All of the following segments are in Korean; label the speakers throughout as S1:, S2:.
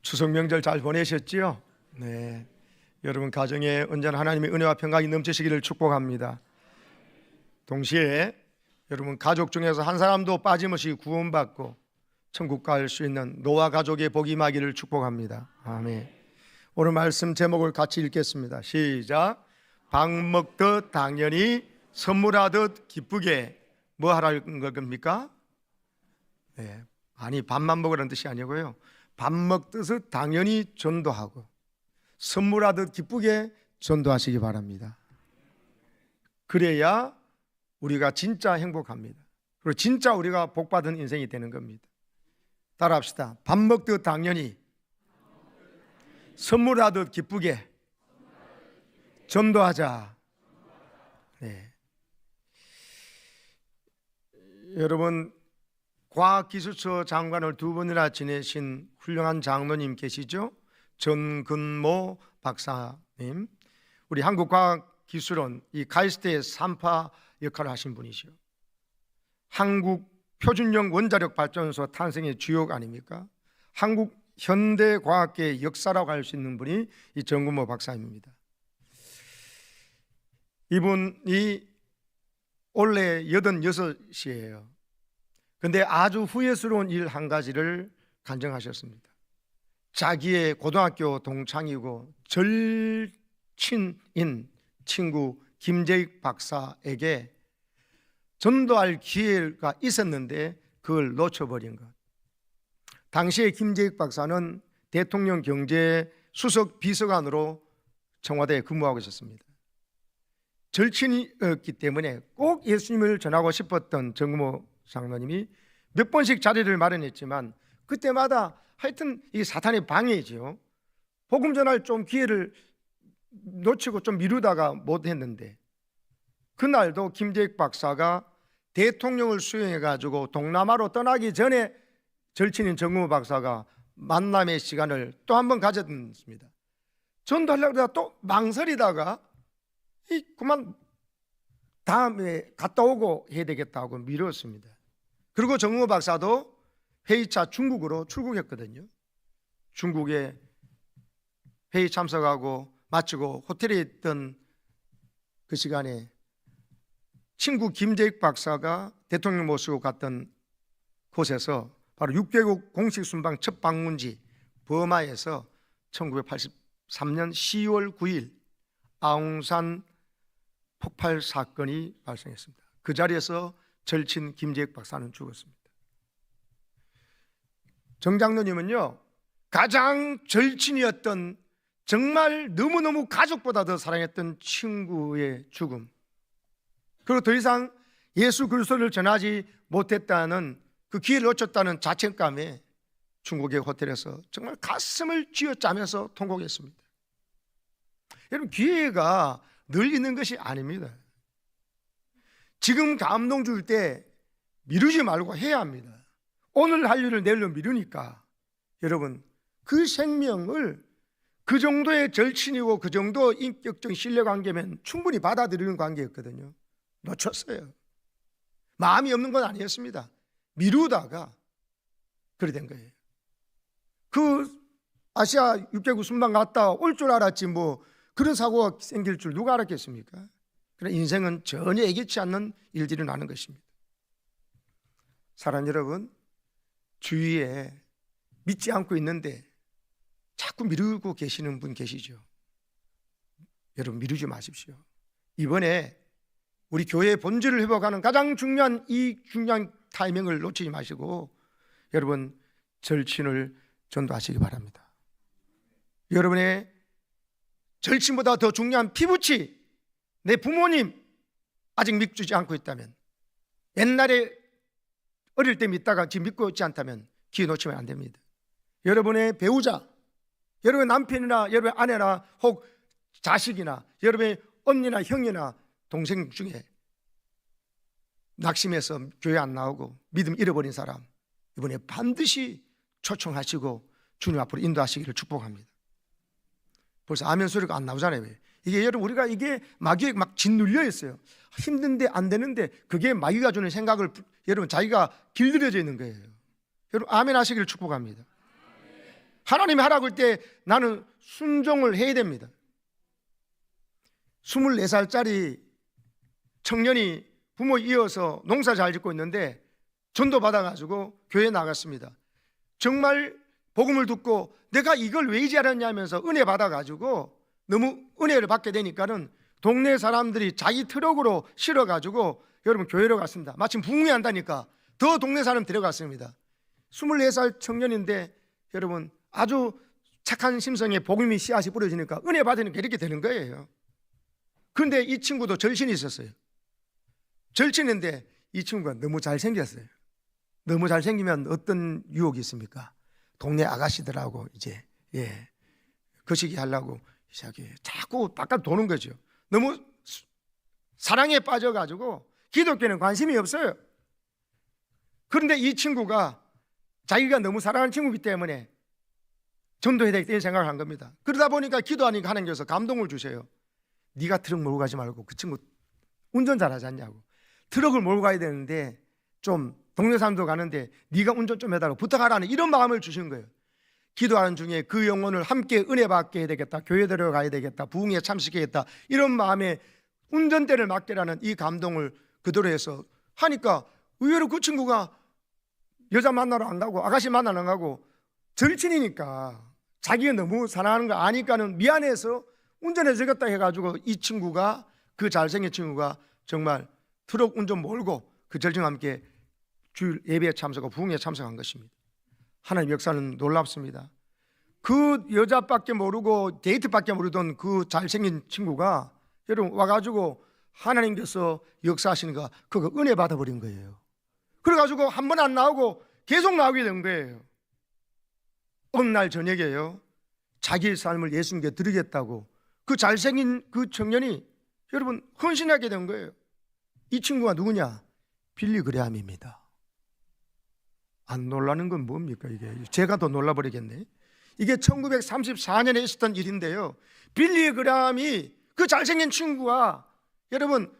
S1: 추석 명절 잘 보내셨지요? 네. 여러분 가정에 언제나 하나님의 은혜와 평강이 넘치시기를 축복합니다. 동시에 여러분 가족 중에서 한 사람도 빠짐없이 구원받고 천국 갈 수 있는 노아 가족의 복이 임하기를 축복합니다. 아멘. 오늘 말씀 제목을 같이 읽겠습니다. 시작. 밥 먹듯 당연히 선물하듯 기쁘게 뭐 하라는 겁니까? 네. 아니 밥만 먹으라는 뜻이 아니고요, 밥 먹듯 당연히 전도하고 선물하듯 기쁘게 전도하시기 바랍니다. 그래야 우리가 진짜 행복합니다. 그리고 진짜 우리가 복받은 인생이 되는 겁니다. 따라합시다. 밥 먹듯 당연히 선물하듯 기쁘게 전도하자. 네. 여러분, 과학기술처 장관을 2번이나 지내신 훌륭한 장로님 계시죠? 전근모 박사님. 우리 한국과학기술원 이 카이스트의 3파 역할을 하신 분이죠. 한국 표준형 원자력 발전소 탄생의 주역 아닙니까? 한국 현대과학계의 역사라고 할 수 있는 분이 이 전근모 박사님입니다. 이분이 원래 86이에요. 근데 아주 후회스러운 일 한 가지를 간증하셨습니다. 자기의 고등학교 동창이고 절친인 친구 김재익 박사에게 전도할 기회가 있었는데 그걸 놓쳐버린 것. 당시에 김재익 박사는 대통령 경제 수석 비서관으로 청와대에 근무하고 있었습니다. 절친이었기 때문에 꼭 예수님을 전하고 싶었던 전근모 장로님이 몇 번씩 자리를 마련했지만 그때마다 하여튼 이 사탄의 방해죠. 복음 전할 좀 기회를 놓치고 좀 미루다가 못했는데, 그날도 김재익 박사가 대통령을 수행해가지고 동남아로 떠나기 전에 절친인 전근모 박사가 만남의 시간을 또 한 번 가졌습니다. 전도하려고 하다가 또 망설이다가 그만 다음에 갔다 오고 해야 되겠다고 미뤘습니다. 그리고 전근모 박사도 회의차 중국으로 출국했거든요. 중국에 회의 참석하고 마치고 호텔에 있던 그 시간에 친구 김재익 박사가 대통령 모시고 갔던 곳에서 바로 6개국 공식 순방 첫 방문지 버마에서 1983년 10월 9일 아웅산 폭발 사건이 발생했습니다. 그 자리에서 절친 김재익 박사는 죽었습니다. 정 장로님은요, 가장 절친이었던, 정말 너무너무 가족보다 더 사랑했던 친구의 죽음, 그리고 더 이상 예수 그리스도를 전하지 못했다는 그 기회를 놓쳤다는 자책감에 중국의 호텔에서 정말 가슴을 쥐어짜면서 통곡했습니다. 여러분, 기회가 늘 있는 것이 아닙니다. 지금 감동 줄 때 미루지 말고 해야 합니다. 오늘 할 일을 내일로 미루니까 여러분, 그 생명을 그 정도의 절친이고 그 정도 인격적 신뢰관계면 충분히 받아들이는 관계였거든요. 놓쳤어요. 마음이 없는 건 아니었습니다. 미루다가 그래 된 거예요. 그 아시아 6개국 순방 갔다 올 줄 알았지 뭐 그런 사고가 생길 줄 누가 알았겠습니까? 그러나 인생은 전혀 예기치 않는 일들이 나는 것입니다. 사랑 여러분, 주위에 믿지 않고 있는데 자꾸 미루고 계시는 분 계시죠? 여러분, 미루지 마십시오. 이번에 우리 교회의 본질을 회복하는 가장 중요한 이 중요한 타이밍을 놓치지 마시고 여러분, 절친을 전도하시기 바랍니다. 여러분의 절친보다 더 중요한 피부치, 내 부모님 아직 믿지 않고 있다면, 옛날에 어릴 때 믿다가 지금 믿고 있지 않다면 기회 놓치면 안 됩니다. 여러분의 배우자, 여러분의 남편이나 여러분의 아내나 혹 자식이나 여러분의 언니나 형이나 동생 중에 낙심해서 교회 안 나오고 믿음 잃어버린 사람, 이번에 반드시 초청하시고 주님 앞으로 인도하시기를 축복합니다. 벌써 아멘 소리가 안 나오잖아요. 이게 여러분, 우리가 이게 마귀에 막 짓눌려 있어요. 힘든데 안 되는데 그게 마귀가 주는 생각을 여러분 자기가 길들여져 있는 거예요. 여러분, 아멘 하시기를 축복합니다. 하나님이 하라고 할 때 나는 순종을 해야 됩니다. 24살짜리 청년이 부모 이어서 농사 잘 짓고 있는데 전도 받아가지고 교회에 나갔습니다. 정말 복음을 듣고 내가 이걸 왜 이제 알았냐면서 은혜 받아가지고 너무 은혜를 받게 되니까는 동네 사람들이 자기 트럭으로 실어가지고 여러분 교회로 갔습니다. 마침 부흥회 한다니까 더 동네 사람 데려갔습니다. 24살 청년인데 여러분 아주 착한 심성에 복음이 씨앗이 뿌려지니까 은혜 받으니까 이렇게 되는 거예요. 그런데 이 친구도 절친이 있었어요. 절친인데 이 친구가 너무 잘생겼어요. 너무 잘생기면 어떤 유혹이 있습니까? 동네 아가씨들하고 이제 거시기 하려고 자꾸 바깥 도는 거죠. 너무 사랑에 빠져가지고 기독교는 관심이 없어요. 그런데 이 친구가 자기가 너무 사랑하는 친구이기 때문에 전도해야 되겠다 생각을 한 겁니다. 그러다 보니까 기도하니까 하나님께서 감동을 주세요. 네가 트럭 몰고 가지 말고 그 친구 운전 잘하지 않냐고. 트럭을 몰고 가야 되는데 좀 동네 사람도 가는데 네가 운전 좀 해달라고 부탁하라는 이런 마음을 주신 거예요. 기도하는 중에 그 영혼을 함께 은혜 받게 해야 되겠다, 교회 데려가야 되겠다, 부흥에 참석해야겠다, 이런 마음에 운전대를 맡기라는 이 감동을 그대로 해서 하니까 의외로 그 친구가 여자 만나러 안 가고 아가씨 만나러 안 가고 절친이니까 자기가 너무 사랑하는 거 아니까는 미안해서 운전해 주겠다 해가지고 이 친구가, 그 잘생긴 친구가 정말 트럭 운전 몰고 그 절친과 함께 주일 예배에 참석하고 부흥에 참석한 것입니다. 하나님 역사는 놀랍습니다. 그 여자밖에 모르고 데이트밖에 모르던 그 잘생긴 친구가 여러분 와가지고 하나님께서 역사하시는 거 그거 은혜 받아버린 거예요. 그래가지고 한 번 안 나오고 계속 나오게 된 거예요. 어느 날 저녁에요, 자기의 삶을 예수님께 드리겠다고 그 잘생긴 그 청년이 여러분 헌신하게 된 거예요. 이 친구가 누구냐? 빌리 그레함입니다. 안 놀라는 건 뭡니까 이게? 제가 더 놀라버리겠네. 이게 1934년에 있었던 일인데요. 빌리 그레함이 그 잘생긴 친구가 여러분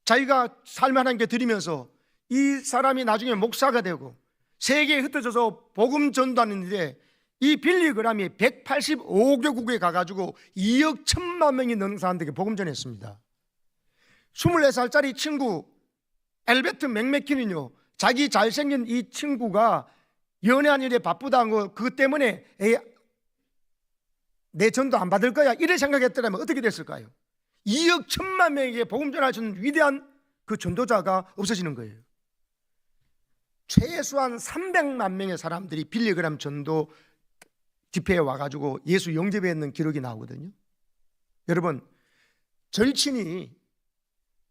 S1: 자기가 삶을 하나님께 드리면서 이 사람이 나중에 목사가 되고 세계에 흩어져서 복음 전도하는데 이 빌리 그레함이 185개국에 가가지고 2억 1천만 명이 넘는 사람들에게 복음 전했습니다. 24살짜리 친구 엘베트 맥메킨은요, 자기 잘생긴 이 친구가 연애한 일에 바쁘다는 거 그것 때문에 내 전도 안 받을 거야 이래 생각했더라면 어떻게 됐을까요? 2억 1천만 명에게 복음 전할 수 있는 위대한 그 전도자가 없어지는 거예요. 최소한 300만 명의 사람들이 빌리 그레함 전도 집회에 와가지고 예수 영접했는 기록이 나오거든요. 여러분 절친이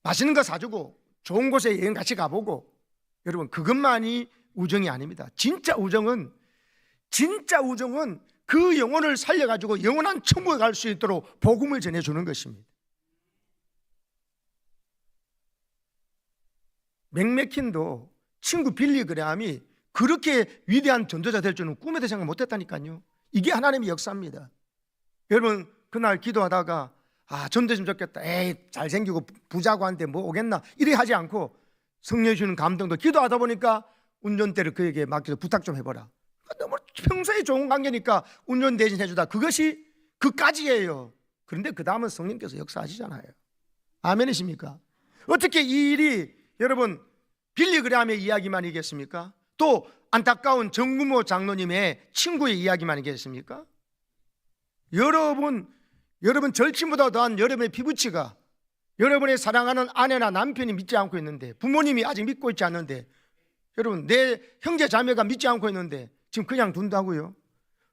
S1: 맛있는 거 사주고 좋은 곳에 여행 같이 가보고 여러분 그것만이 우정이 아닙니다. 진짜 우정은 그 영혼을 살려가지고 영원한 천국에 갈 수 있도록 복음을 전해주는 것입니다. 맥메킨도 친구 빌리 그레함이 그렇게 위대한 전도자 될 줄은 꿈에도 생각 못했다니까요. 이게 하나님의 역사입니다. 여러분 그날 기도하다가 전도했으면 좋겠다, 잘생기고 부자고 한데 뭐 오겠나 이래 하지 않고 성령이 주는 감동도 기도하다 보니까 운전대를 그에게 맡겨서 부탁 좀 해보라. 너무 평소에 좋은 관계니까 운전 대신 해주다, 그것이 그까지예요. 그런데 그 다음은 성령께서 역사하시잖아요. 아멘이십니까? 어떻게 이 일이 여러분 빌리 그레함의 이야기만이겠습니까? 또 안타까운 정구모 장로님의 친구의 이야기만이겠습니까? 여러분 절친보다 더한 여러분의 피부치가 여러분의 사랑하는 아내나 남편이 믿지 않고 있는데, 부모님이 아직 믿고 있지 않는데, 여러분 내 형제 자매가 믿지 않고 있는데 지금 그냥 둔다고요?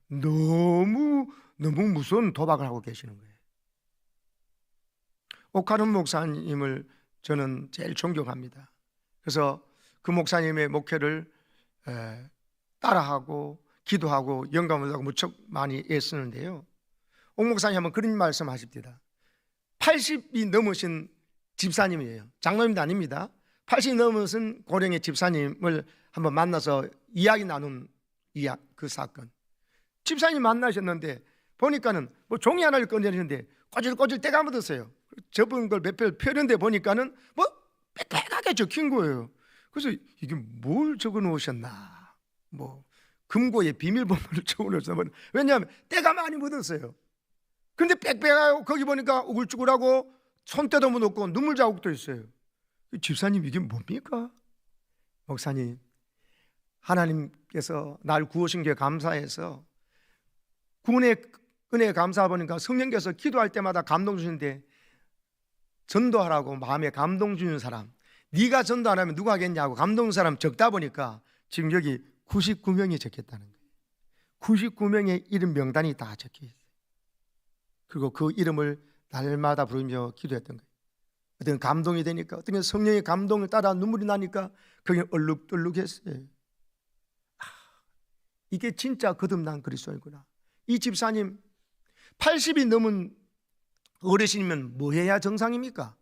S1: 너무 무서운 도박을 하고 계시는 거예요. 오카른 목사님을 저는 제일 존경합니다. 그래서 그 목사님의 목회를 따라하고 기도하고 영감을 하고 무척 많이 애쓰는데요, 옥 목사님 한번 그런 말씀 하십니다. 80이 넘으신 집사님이에요. 장로님도 아닙니다. 80이 넘으신 고령의 집사님을 한번 만나서 이야기 나눈 그 사건. 집사님 만나셨는데 보니까는 뭐 종이 하나를 꺼내는데 꼬질꼬질 때가 묻었어요. 접은 걸 몇 표 펴는데 보니까는 뭐 빽빽하게 적힌 거예요. 그래서 이게 뭘 적어 놓으셨나, 뭐 금고에 비밀번호를 적어놓았어. 왜냐하면 때가 많이 묻었어요. 근데 빽빽하고 거기 보니까 우글쭈글하고 손때도 묻었고 눈물 자국도 있어요. 집사님, 이게 뭡니까? 목사님, 하나님께서 날 구하신 게 감사해서 구원의 은혜에 감사하니까 성령께서 기도할 때마다 감동 주시는데, 전도하라고 마음에 감동 주는 사람, 네가 전도 안 하면 누가 하겠냐고 감동 주는 사람 적다 보니까 지금 여기 99명이 적혔다는 거예요. 99명의 이름 명단이 다 적혀 있어요. 그리고 그 이름을 날마다 부르며 기도했던 거예요. 어떤 감동이 되니까, 어떤 성령의 감동을 따라 눈물이 나니까 그게 얼룩덜룩했어요. 이게 진짜 거듭난 그리스도이구나. 이 집사님 80이 넘은 어르신이면 뭐 해야 정상입니까?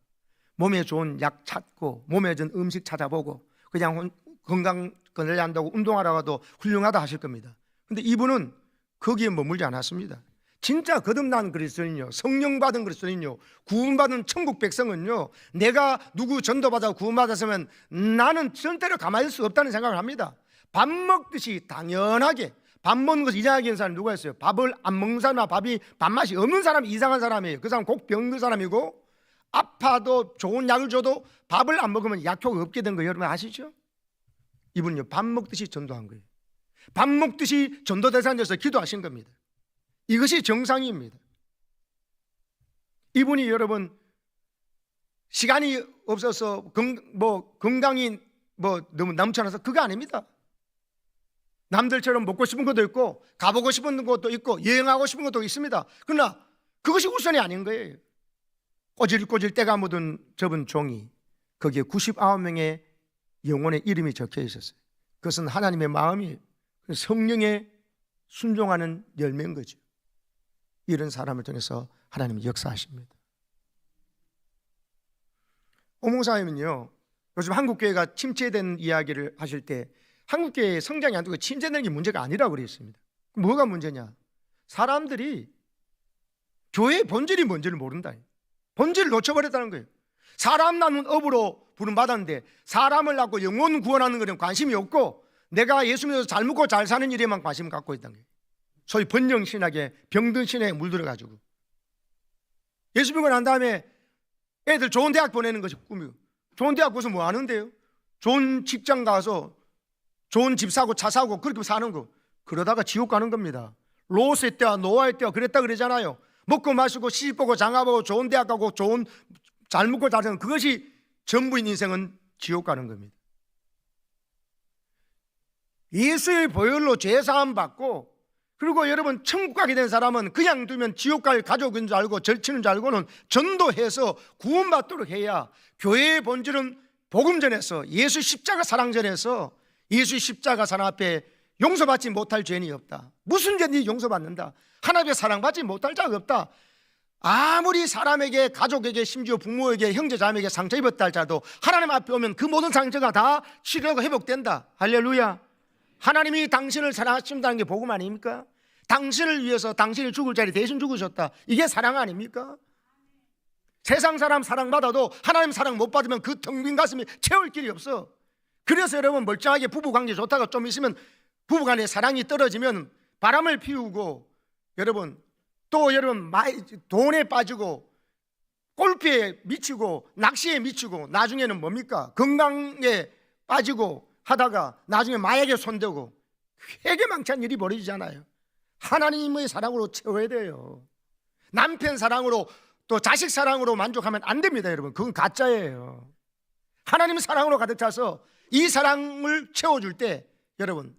S1: 몸에 좋은 약 찾고 몸에 좋은 음식 찾아보고 그냥 건강 관리한다고 운동하라고 해도 훌륭하다 하실 겁니다. 근데 이분은 거기에 머물지 않았습니다. 진짜 거듭난 그리스도인요, 성령 받은 그리스도인요, 구원받은 천국 백성은요, 내가 누구 전도받아 구원받았으면 나는 절대로 가만히 있을 수 없다는 생각을 합니다. 밥 먹듯이 당연하게, 밥 먹는 것을 이상하게 하는 사람이 누가 있어요? 밥을 안 먹는 사람이나 밥이 밥맛이 없는 사람이 이상한 사람이에요. 그 사람은 꼭 병든 사람이고, 아파도 좋은 약을 줘도 밥을 안 먹으면 약효가 없게 된 거 여러분 아시죠? 이분은요, 밥 먹듯이 전도한 거예요. 밥 먹듯이 전도 대상에 대해서 기도하신 겁니다. 이것이 정상입니다. 이분이 여러분 시간이 없어서 건강이 너무 넘쳐나서 그거 아닙니다. 남들처럼 먹고 싶은 것도 있고 가보고 싶은 것도 있고 여행하고 싶은 것도 있습니다. 그러나 그것이 우선이 아닌 거예요. 꼬질꼬질 때가 묻은 접은 종이, 거기에 99명의 영혼의 이름이 적혀 있었어요. 그것은 하나님의 마음이 성령에 순종하는 열매인 거죠. 이런 사람을 통해서 하나님이 역사하십니다. 오목사님은요, 요즘 한국교회가 침체된 이야기를 하실 때 한국교회의 성장이 안 되고 침체되는 게 문제가 아니라고 그랬습니다. 뭐가 문제냐? 사람들이 교회의 본질이 뭔지를 모른다. 본질을 놓쳐버렸다는 거예요. 사람 낳는 업으로 부름받았는데 사람을 낳고 영혼 구원하는 것에는 관심이 없고 내가 예수 믿어서 잘 먹고 잘 사는 일에만 관심을 갖고 있다는 거예요. 소위 번영신학에 병든 신에 물들어가지고 예수 믿고 난 다음에 애들 좋은 대학 보내는 것이 꿈이고, 좋은 대학 가서 뭐 하는데요? 좋은 직장 가서 좋은 집 사고 차 사고 그렇게 사는 거, 그러다가 지옥 가는 겁니다. 롯의 때와 노아의 때와 그랬다 그러잖아요. 먹고 마시고 시집 보고 장가 보고 좋은 대학 가고 좋은 잘 먹고 잘 사는 그것이 전부인 인생은 지옥 가는 겁니다. 예수의 보혈로 죄사함 받고, 그리고 여러분 천국 가게 된 사람은 그냥 두면 지옥 갈 가족인 줄 알고 절치는 줄 알고는 전도해서 구원받도록 해야, 교회의 본질은 복음 전에서 예수 십자가 사랑 전에서 예수 십자가 사랑 앞에 용서받지 못할 죄인이 없다. 무슨 죄인지 용서받는다. 하나님의 사랑받지 못할 자가 없다. 아무리 사람에게, 가족에게, 심지어 부모에게, 형제자매에게 상처 입었다 할지라도 하나님 앞에 오면 그 모든 상처가 다 치료하고 회복된다. 할렐루야. 하나님이 당신을 사랑하신다는 게 복음 아닙니까? 당신을 위해서 당신이 죽을 자리 대신 죽으셨다. 이게 사랑 아닙니까? 세상 사람 사랑받아도 하나님 사랑 못 받으면 그 텅 빈 가슴이 채울 길이 없어. 그래서 여러분 멀쩡하게 부부관계 좋다가 좀 있으면 부부간에 사랑이 떨어지면 바람을 피우고, 여러분 또 여러분 돈에 빠지고 골프에 미치고 낚시에 미치고 나중에는 뭡니까? 건강에 빠지고 하다가 나중에 마약에 손대고 회개망찬 일이 벌어지잖아요. 하나님의 사랑으로 채워야 돼요. 남편 사랑으로 또 자식 사랑으로 만족하면 안 됩니다. 여러분 그건 가짜예요. 하나님 사랑으로 가득 차서 이 사랑을 채워줄 때 여러분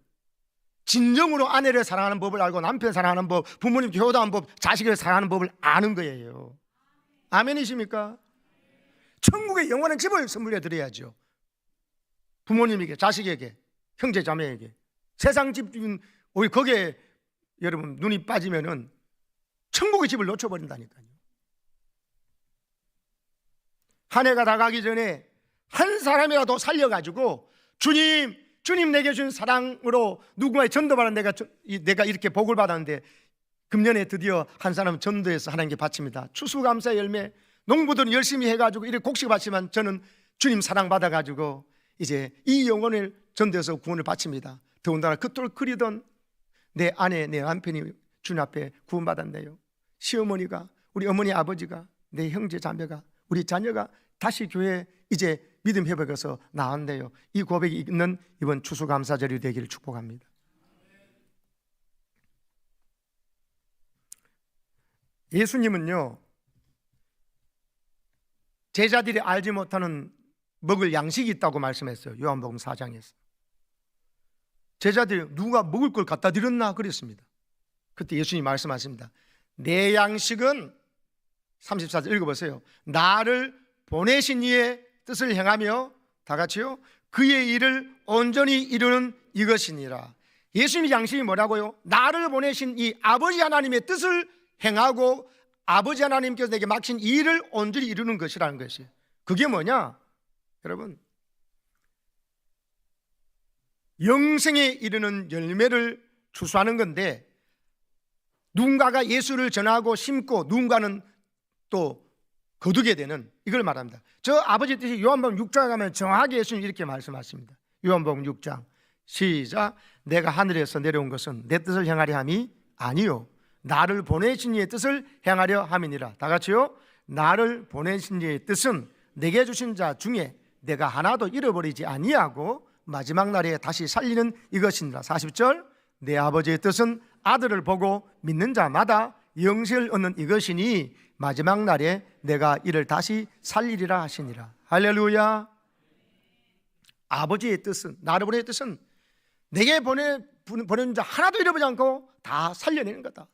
S1: 진정으로 아내를 사랑하는 법을 알고 남편 사랑하는 법, 부모님 효도하는 법, 자식을 사랑하는 법을 아는 거예요. 아멘이십니까? 천국의 영원한 집을 선물해 드려야죠. 부모님에게, 자식에게, 형제 자매에게. 세상 집은 오히려 거기에 여러분 눈이 빠지면은 천국의 집을 놓쳐버린다니까요. 한 해가 다 가기 전에 한 사람이라도 살려가지고 주님 내게 준 사랑으로 누군가의 전도받은 내가 이렇게 복을 받았는데 금년에 드디어 한 사람 전도해서 하나님께 바칩니다. 추수감사의 열매. 농부들은 열심히 해가지고 이렇게 곡식 받지만 저는 주님 사랑 받아가지고 이제 이 영혼을 전도해서 구원을 바칩니다. 더군다나 그토록 그리던 내 아내, 내 남편이 주님 앞에 구원받았네요. 시어머니가, 우리 어머니, 아버지가, 내 형제, 자매가, 우리 자녀가 다시 교회에 이제 믿음 회복해서 나왔네요. 이 고백이 있는 이번 추수감사절이 되기를 축복합니다. 예수님은요, 제자들이 알지 못하는 먹을 양식이 있다고 말씀했어요. 요한복음 4장에서. 제자들이 누가 먹을 걸 갖다 드렸나 그랬습니다. 그때 예수님이 말씀하십니다. 내 양식은 34절 읽어보세요. 나를 보내신 이의 뜻을 행하며, 다 같이요, 그의 일을 온전히 이루는 이것이니라. 예수님의 양식이 뭐라고요? 나를 보내신 이 아버지 하나님의 뜻을 행하고 아버지 하나님께서 내게 맡긴 이 일을 온전히 이루는 것이라는 것이에요. 그게 뭐냐? 여러분, 영생에 이르는 열매를 추수하는 건데, 누군가가 예수를 전하고 심고 누군가는 또 거두게 되는, 이걸 말합니다. 저 아버지 뜻이 요한복음 6장에 가면 정확하게 예수님 이렇게 말씀하십니다. 요한복음 6장 시작. 내가 하늘에서 내려온 것은 내 뜻을 행하려 함이 아니요 나를 보내신 이의 뜻을 행하려 함이니라. 다 같이요. 나를 보내신 이의 뜻은 내게 주신 자 중에 내가 하나도 잃어버리지 아니하고 마지막 날에 다시 살리는 이것이니라. 40절. 내 아버지의 뜻은 아들을 보고 믿는 자마다 영생을 얻는 이것이니 마지막 날에 내가 이를 다시 살리리라 하시니라. 할렐루야. 아버지의 뜻은, 나를 보내는 뜻은 내게 보내는 자 하나도 잃어버리지 않고 다 살려내는 거다.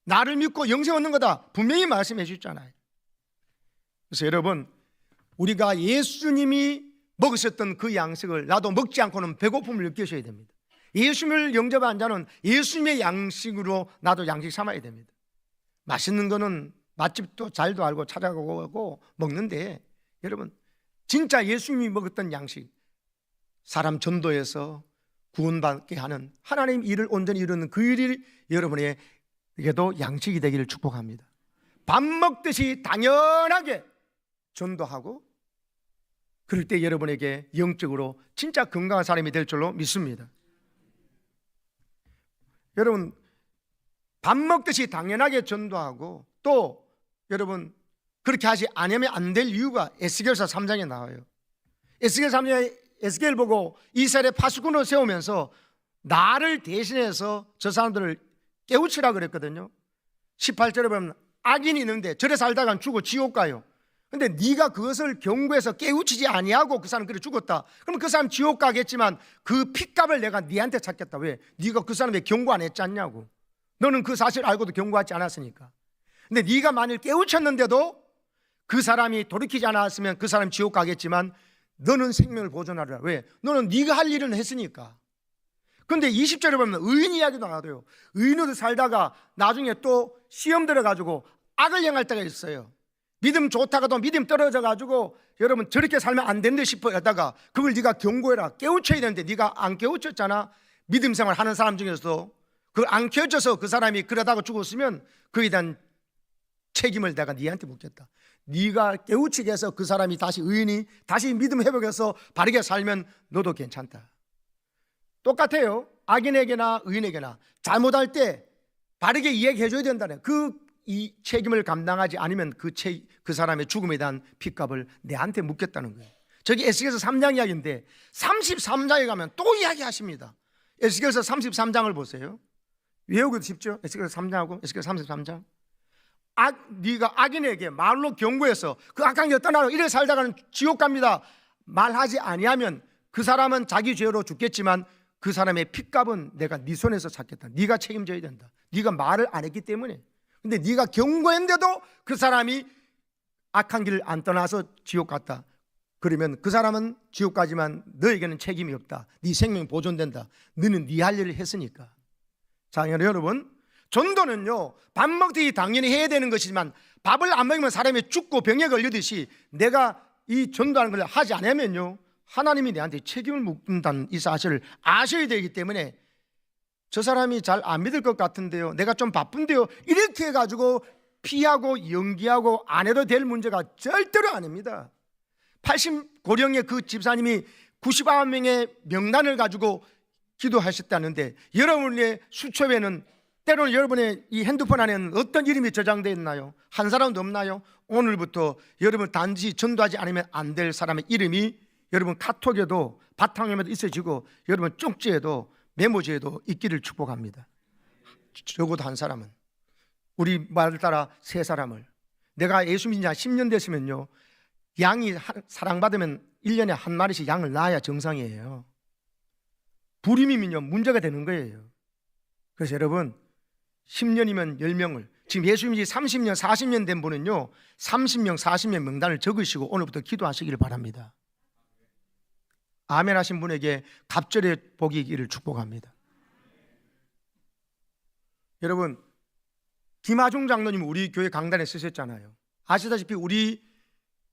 S1: 나를 믿고 영생 얻는 거다. 분명히 말씀해 주셨잖아요. 그래서 여러분, 우리가 예수님이 먹으셨던 그 양식을 나도 먹지 않고는 배고픔을 느끼셔야 됩니다. 예수님을 영접한 자는 예수님의 양식으로 나도 양식 삼아야 됩니다. 맛있는 거는 맛집도 잘도 알고 찾아가고 먹는데, 여러분, 진짜 예수님이 먹었던 양식, 사람 전도해서 구원받게 하는 하나님 일을 온전히 이루는 그 일이 여러분에게도 양식이 되기를 축복합니다. 밥 먹듯이 당연하게 전도하고, 그럴 때 여러분에게 영적으로 진짜 건강한 사람이 될 줄로 믿습니다. 여러분, 밥 먹듯이 당연하게 전도하고, 또 여러분 그렇게 하지 않으면 안 될 이유가 에스겔서 3장에 나와요. 에스겔 3장에 에스겔 보고 이스라엘의 파수꾼을 세우면서 나를 대신해서 저 사람들을 깨우치라 그랬거든요. 18절에 보면 악인이 있는데 저래 살다가 죽어 지옥 가요. 근데 네가 그것을 경고해서 깨우치지 아니하고 그 사람 그래 죽었다. 그럼 그 사람 지옥 가겠지만 그 핏값을 내가 네한테 찾겠다. 왜? 네가 그 사람에 경고 안 했지 않냐고. 너는 그 사실 알고도 경고하지 않았으니까. 근데 네가 만일 깨우쳤는데도 그 사람이 돌이키지 않았으면 그 사람 지옥 가겠지만 너는 생명을 보존하라. 왜? 너는 네가 할 일은 했으니까. 근데 20절에 보면 의인 이야기도 나와요. 의인으로 살다가 나중에 또 시험 들어가지고 악을 행할 때가 있어요. 믿음 좋다가도 믿음 떨어져가지고 여러분 저렇게 살면 안 된다 싶어 하다가 그걸 네가 경고해라. 깨우쳐야 되는데 네가 안 깨우쳤잖아. 믿음 생활 하는 사람 중에서도 그걸 안 깨우쳐서 그 사람이 그러다가 죽었으면 그에 대한 책임을 내가 네한테 묻겠다. 네가 깨우치게 해서 그 사람이 다시 의인이 다시 믿음 회복해서 바르게 살면 너도 괜찮다. 똑같아요. 악인에게나 의인에게나 잘못할 때 바르게 이야기해 줘야 된다네. 이 책임을 감당하지 않으면 그 사람의 죽음에 대한 핏값을 내한테 묻겠다는 거예요. 저기 에스겔서 3장 이야기인데 33장에 가면 또 이야기하십니다. 에스겔서 33장을 보세요. 외우기도 쉽죠? 에스겔서 3장하고 에스겔서 33장. 네가 악인에게 말로 경고해서 그 악한 길 떠나라 이래 살다가는 지옥 갑니다 말하지 아니하면 그 사람은 자기 죄로 죽겠지만 그 사람의 핏값은 내가 네 손에서 찾겠다. 네가 책임져야 된다. 네가 말을 안 했기 때문에. 근데 네가 경고했는데도 그 사람이 악한 길을 안 떠나서 지옥 갔다. 그러면 그 사람은 지옥 가지만 너에게는 책임이 없다. 네 생명이 보존된다. 너는 네 할 일을 했으니까. 자, 여러분, 전도는요 밥 먹듯이 당연히 해야 되는 것이지만 밥을 안 먹으면 사람이 죽고 병에 걸리듯이 내가 이 전도하는 걸 하지 않으면요 하나님이 내한테 책임을 묻는다는 이 사실을 아셔야 되기 때문에 저 사람이 잘 안 믿을 것 같은데요, 내가 좀 바쁜데요, 이렇게 해가지고 피하고 연기하고 안 해도 될 문제가 절대로 아닙니다. 80고령의 그 집사님이 99명의 명단을 가지고 기도하셨다는데 여러분의 수첩에는 때로는 여러분의 이 핸드폰 안에는 어떤 이름이 저장되어 있나요? 한 사람도 없나요? 오늘부터 여러분 단지 전도하지 않으면 안 될 사람의 이름이 여러분 카톡에도 바탕화면에도 있어지고 여러분 쪽지에도 메모지에도 있기를 축복합니다. 적어도 한 사람은, 우리 말을 따라 세 사람을. 내가 예수 믿은 지 한 10년 됐으면요, 양이 사랑받으면 1년에 한 마리씩 양을 낳아야 정상이에요. 불임이면요 문제가 되는 거예요. 그래서 여러분 10년이면 10명을, 지금 예수 믿은 지 30년 40년 된 분은요 30명 40명 명단을 적으시고 오늘부터 기도하시기를 바랍니다. 아멘 하신 분에게 갑절의 복이 있기를 축복합니다. 여러분, 김하중 장로님 우리 교회 강단에 쓰셨잖아요. 아시다시피 우리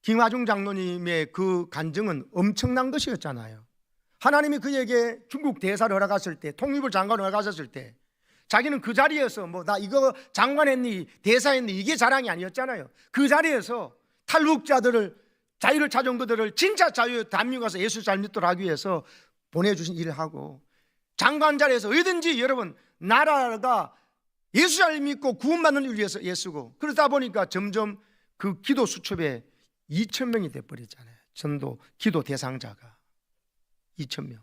S1: 김하중 장로님의 그 간증은 엄청난 것이었잖아요. 하나님이 그에게 중국 대사를 허락하셨을 때, 통일부 장관을 허락하셨을 때 자기는 그 자리에서 뭐 나 이거 장관했니 대사했니 이게 자랑이 아니었잖아요. 그 자리에서 탈북자들을, 자유를 찾은 그들을 진짜 자유 대한민국 가서 예수 잘 믿도록 하기 위해서 보내주신 일을 하고, 장관 자리에서 어디든지 여러분 나라가 예수 잘 믿고 구원받는 일 위해서 애쓰고, 그러다 보니까 점점 그 기도 수첩에 2,000명이 돼버렸잖아요. 전도 기도 대상자가 2,000명.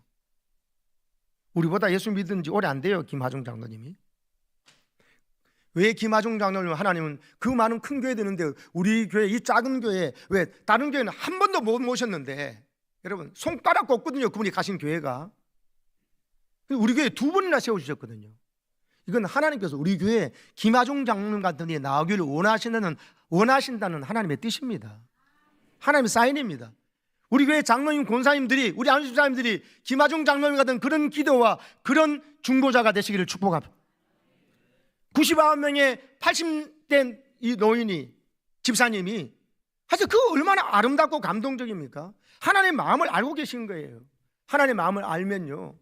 S1: 우리보다 예수 믿은 지 오래 안 돼요, 김하중 장로님이. 왜 김하중 장로님, 하나님은 그 많은 큰 교회 되는데 우리 교회 이 작은 교회, 왜 다른 교회는 한 번도 못 모셨는데, 여러분 손가락 꼽거든요 그분이 가신 교회가. 우리 교회 2번이나 세워주셨거든요. 이건 하나님께서 우리 교회 김하중 장로님 같은 데 나오기를 원하신다는 하나님의 뜻입니다. 하나님의 사인입니다. 우리 교회 장로님, 권사님들이, 우리 안수집사님들이 김하중 장로님 같은 그런 기도와 그런 중보자가 되시기를 축복합니다. 99명의 80대 이 노인이, 집사님이, 사실 그 얼마나 아름답고 감동적입니까? 하나님의 마음을 알고 계신 거예요. 하나님의 마음을 알면요,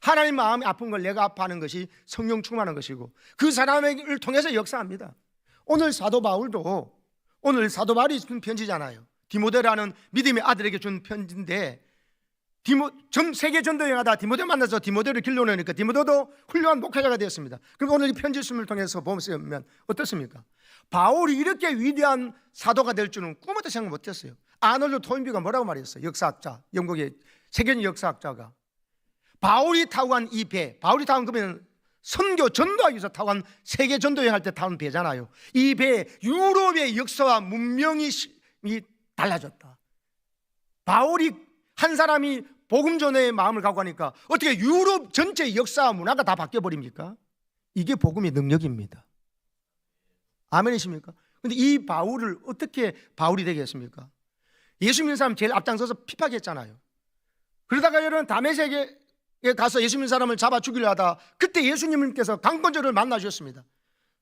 S1: 하나님 마음이 아픈 걸 내가 아파하는 것이 성령 충만한 것이고, 그 사람을 통해서 역사합니다. 오늘 사도 바울이 준 편지잖아요. 디모데라는 믿음의 아들에게 준 편지인데, 세계 전도여행하다 디모데 만나서 디모데를 길러내니까 디모데도 훌륭한 목회자가 되었습니다. 그럼 오늘 이 편지씀을 통해서 보면 어떻습니까? 바울이 이렇게 위대한 사도가 될 줄은 꿈에도 생각 못했어요. 아놀드 토인비가 뭐라고 말했어요? 역사학자, 영국의 세계적인 역사학자가, 바울이 타고 간 이 배, 바울이 타고 간 그러면 선교 전도하기 위해서 타고 간 세계 전도 여행할 때 타는 배잖아요. 이 배 유럽의 역사와 문명이 달라졌다. 바울이 한 사람이 복음 전의 마음을 갖고 가니까 어떻게 유럽 전체 역사와 문화가 다 바뀌어 버립니까? 이게 복음의 능력입니다. 아멘이십니까? 그런데 이 바울을 어떻게 바울이 되게 했습니까? 예수 믿는 사람 제일 앞장서서 핍박했잖아요. 그러다가 여러분 다메섹에 가서 예수 믿는 사람을 잡아 죽이려 하다 그때 예수님께서 강권절을 만나 주셨습니다.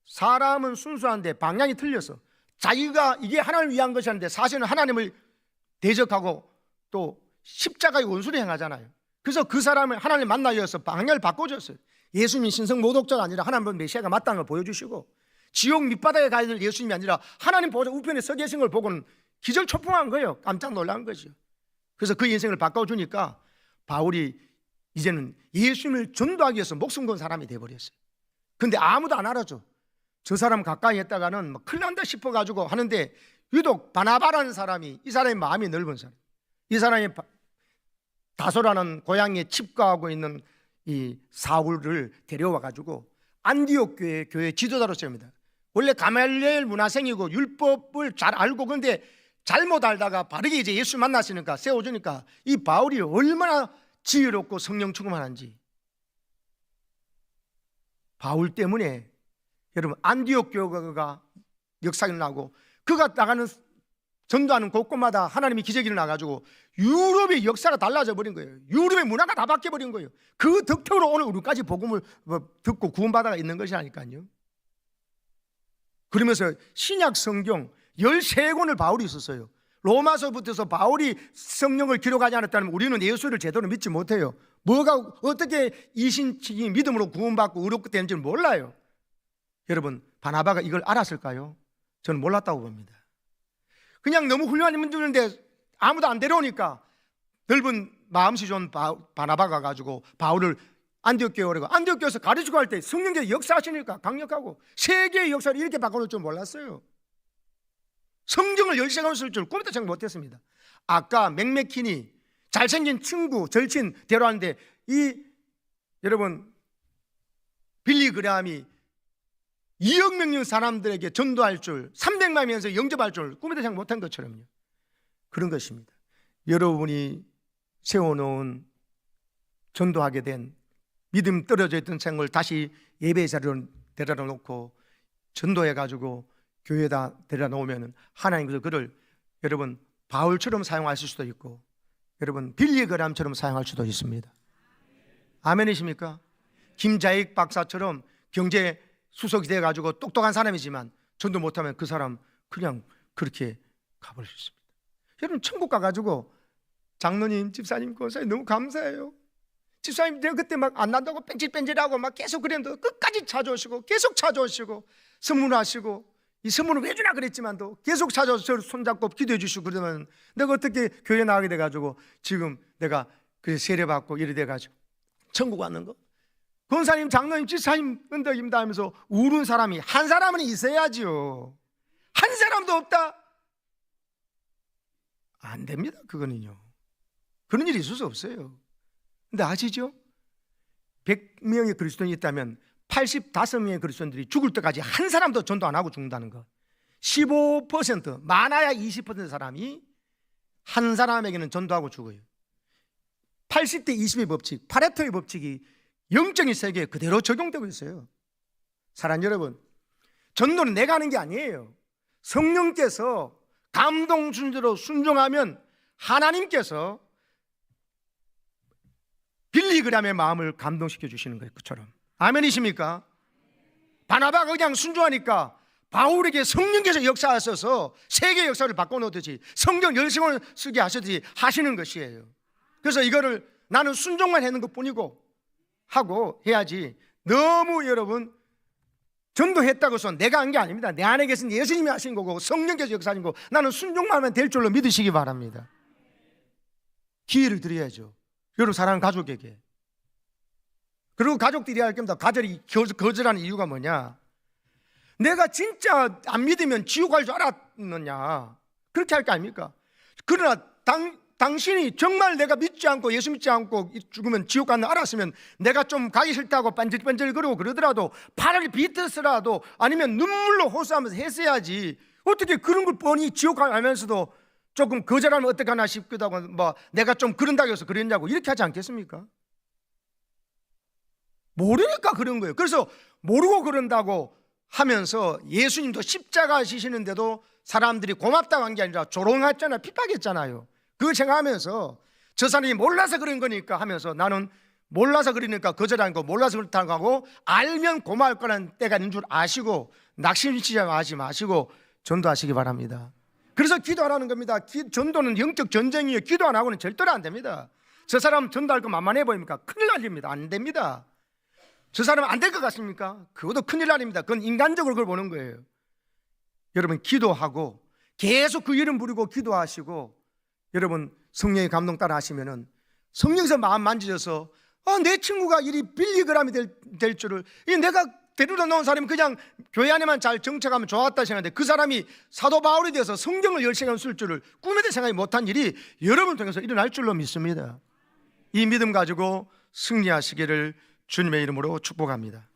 S1: 사람은 순수한데 방향이 틀려서 자기가 이게 하나님을 위한 것이 아닌데 사실은 하나님을 대적하고 또 십자가의 원수를 행하잖아요. 그래서 그 사람을 하나님 만나기 위해서 방향을 바꿔줬어요. 예수님이 신성 모독자가 아니라 하나님 메시아가 맞다는 걸 보여주시고, 지옥 밑바닥에 가야 될 예수님이 아니라 하나님 보좌 우편에 서 계신 걸 보고는 기절초풍한 거예요. 깜짝 놀란 거죠. 그래서 그 인생을 바꿔주니까 바울이 이제는 예수님을 전도하기 위해서 목숨 건 사람이 돼버렸어요. 근데 아무도 안 알아줘. 저 사람 가까이 했다가는 뭐 큰일 난다 싶어가지고 하는데, 유독 바나바라는 사람이, 이 사람의 마음이 넓은 사람, 이 사람이 다소라는 고향에 칩거하고 있는 이 사울을 데려와가지고 안디옥 교회 지도자로 세웁니다. 원래 가말리엘 문화생이고 율법을 잘 알고, 그런데 잘못 알다가 바르게 이제 예수 만났으니까 세워주니까 이 바울이 얼마나 지혜롭고 성령 충만한지. 바울 때문에 여러분 안디옥 교회가 역사가 일어나고, 그가 나가는 전도하는 곳곳마다 하나님이 기적이 일어나가지고 유럽의 역사가 달라져 버린 거예요. 유럽의 문화가 다 바뀌어 버린 거예요. 그 덕택으로 오늘 우리까지 복음을 듣고 구원받아 있는 것이라니까요. 그러면서 신약 성경 13권을 바울이 썼어요. 로마서부터서 바울이 성령을 기록하지 않았다면 우리는 예수를 제대로 믿지 못해요. 뭐가 어떻게 이신칭이 믿음으로 구원받고 의롭게 되는지를 몰라요. 여러분, 바나바가 이걸 알았을까요? 저는 몰랐다고 봅니다. 그냥 너무 훌륭한 인물들인데 아무도 안 데려오니까 넓은 마음씨 좋은 바나바가 가지고 바울을 안디옥 교회가 안디옥 교회에서 가르치고 할 때 성령께서 역사하시니까 강력하고 세계의 역사를 이렇게 바꿔놓을 줄 몰랐어요. 성경을 열쇠가 쓸 줄 꿈에도 생각 못했습니다. 아까 맥메키니 잘생긴 친구 절친 데려왔는데 여러분 빌리 그레함이 2억 명령 사람들에게 전도할 줄 300만명에서 영접할 줄 꿈에도 생각 못한 것처럼요. 그런 것입니다. 여러분이 세워놓은 전도하게 된 믿음 떨어져 있던 생을 다시 예배 자리로 데려다 놓고 전도해가지고 교회에다 데려다 놓으면 하나님께서 그를 여러분 바울처럼 사용하실 수도 있고 여러분 빌리 그레함처럼 사용할 수도 있습니다. 아멘이십니까? 김자익 박사처럼 경제 수석이 돼가지고 똑똑한 사람이지만 전도 못하면 그 사람 그냥 그렇게 가버릴 수 있습니다. 여러분 천국 가가지고 장로님, 집사님, 권사님 너무 감사해요. 집사님 내가 그때 막 안 난다고 뺀질뺀질하고 막 계속 그랬는데 끝까지 찾아오시고 계속 찾아오시고 선물하시고 이 선물을 왜 주나 그랬지만도 계속 찾아와서 저를 손잡고 기도해 주시고 그러면 내가 어떻게 교회 나가게 돼가지고 지금 내가 그래 세례받고 이래 돼가지고 천국 왔는 거. 권사님, 장로님, 집사님 은덕입니다 하면서 우는 사람이 한 사람은 있어야지요. 한 사람도 없다? 안 됩니다. 그거는요. 그런 일이 있을 수 없어요. 근데 아시죠? 100명의 그리스도인이 있다면 85명의 그리스도인들이 죽을 때까지 한 사람도 전도 안 하고 죽는다는 것. 15% 많아야 20% 사람이 한 사람에게는 전도하고 죽어요. 80대 20의 법칙, 파레토의 법칙이 영적인 세계에 그대로 적용되고 있어요. 사랑하는 여러분, 전도는 내가 하는 게 아니에요. 성령께서 감동 순서로 순종하면 하나님께서 빌리 그레함의 마음을 감동시켜 주시는 거예요. 그처럼. 아멘이십니까? 바나바가 그냥 순종하니까 바울에게 성령께서 역사하셔서 세계 역사를 바꿔놓듯이 성경 열심을 쓰게 하셨듯이 하시는 것이에요. 그래서 이거를 나는 순종만 하는 것뿐이고 하고 해야지 너무 여러분 전도했다고 해서 내가 한 게 아닙니다. 내 안에 계신 예수님이 하신 거고 성령께서 역사하신 거고 나는 순종만 하면 될 줄로 믿으시기 바랍니다. 기회를 드려야죠. 여러분 사랑하는 가족에게. 그리고 가족들이 할 겁니다. 가족이 거절하는 이유가 뭐냐? 내가 진짜 안 믿으면 지옥 갈 줄 알았느냐? 그렇게 할 거 아닙니까? 그러나 당신이 정말 내가 믿지 않고 예수 믿지 않고 죽으면 지옥 가는 알았으면 내가 좀 가기 싫다고 반질반질 거리고 그러더라도 팔을 비틀어서라도 아니면 눈물로 호소하면서 했어야지. 어떻게 그런 걸 뻔히 지옥 가면서도 조금 거절하면 어떡하나 싶기도 하고 뭐 내가 좀 그런다고 해서 그랬냐고 이렇게 하지 않겠습니까? 모르니까 그런 거예요. 그래서 모르고 그런다고 하면서 예수님도 십자가 지시는데도 사람들이 고맙다고 한 게 아니라 조롱했잖아요. 핍박했잖아요. 그걸 생각하면서 저 사람이 몰라서 그런 거니까 하면서 나는 몰라서 그러니까 거절하는 거 몰라서 그렇다고 하고 알면 고마울 거라는 때가 있는 줄 아시고 낙심시하지 마시고 전도하시기 바랍니다. 그래서 기도하라는 겁니다. 전도는 영적 전쟁이에요. 기도 안 하고는 절대로 안 됩니다. 저 사람 전도할 거 만만해 보입니까? 큰일 날 일입니다. 안 됩니다. 저 사람은 안 될 것 같습니까? 그것도 큰일 날입니다. 그건 인간적으로 그걸 보는 거예요. 여러분 기도하고 계속 그 이름 부르고 기도하시고 여러분 성령의 감동 따라 하시면은 성령에서 마음 만지셔서 내 친구가 이리 빌리 그레함이 될 줄을 내가 데려다 놓은 사람이 그냥 교회 안에만 잘 정착하면 좋았다 생각하는데 그 사람이 사도 바울이 되어서 성경을 10시간 쓸 줄을 꿈에도 생각이 못한 일이 여러분 통해서 일어날 줄로 믿습니다. 이 믿음 가지고 승리하시기를 주님의 이름으로 축복합니다.